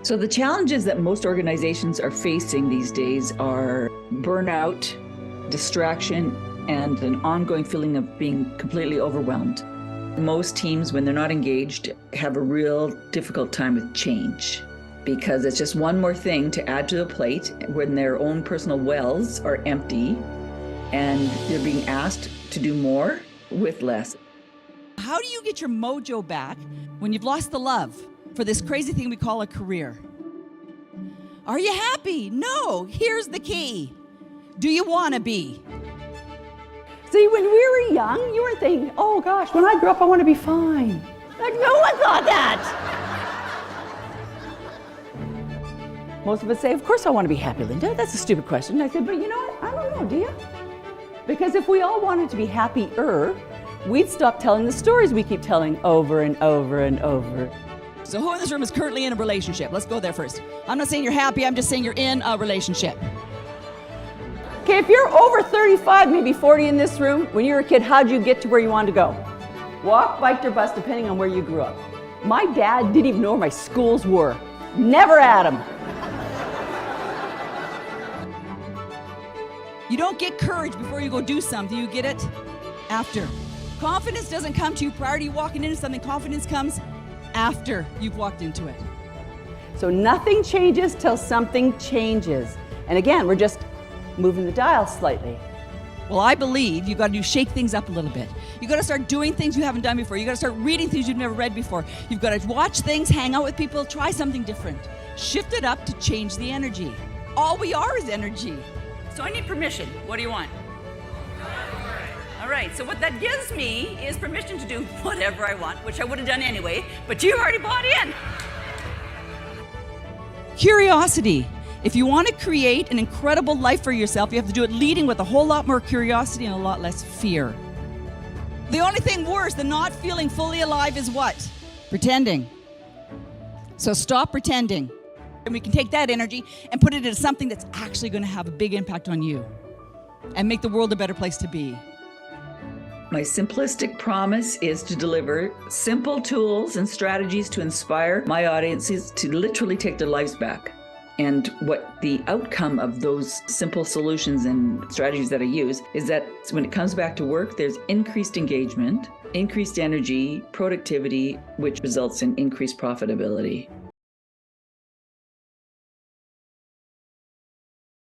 So the challenges that most organizations are facing these days are burnout, distraction, and an ongoing feeling of being completely overwhelmed. Most teams, when they're not engaged, have a real difficult time with change because it's just one more thing to add to the plate when their own personal wells are empty and they're being asked to do more with less. How do you get your mojo back when you've lost the love for this crazy thing we call a career? Are you happy? No. Here's the key. Do you want to be? See, when we were young, you were thinking, oh gosh, when I grow up, I want to be fine. Like, no one thought that. Most of us say, of course I want to be happy, Linda. That's a stupid question. I said, but you know what? I don't know, do you? Because if we all wanted to be happier, we'd stop telling the stories we keep telling over and over and over. So who in this room is currently in a relationship? Let's go there first. I'm not saying you're happy, I'm just saying you're in a relationship. Okay, if you're over 35, maybe 40 in this room, when you were a kid, how'd you get to where you wanted to go? Walk, biked, or bus, depending on where you grew up. My dad didn't even know where my schools were. Never at them. You don't get courage before you go do something, you get it after. Confidence doesn't come to you prior to you walking into something. Confidence comes after you've walked into it. So nothing changes till something changes. And again, we're just moving the dial slightly. Well, I believe you've got to shake things up a little bit. You've got to start doing things you haven't done before. You've got to start reading things you've never read before. You've got to watch things, hang out with people, try something different. Shift it up to change the energy. All we are is energy. So I need permission. What do you want? All right, so what that gives me is permission to do whatever I want, which I would have done anyway, but you already bought in. Curiosity. If you want to create an incredible life for yourself, you have to do it leading with a whole lot more curiosity and a lot less fear. The only thing worse than not feeling fully alive is what? Pretending. So stop pretending. And we can take that energy and put it into something that's actually going to have a big impact on you and make the world a better place to be. My simplistic promise is to deliver simple tools and strategies to inspire my audiences to literally take their lives back. And what the outcome of those simple solutions and strategies that I use is that when it comes back to work, there's increased engagement, increased energy, productivity, which results in increased profitability.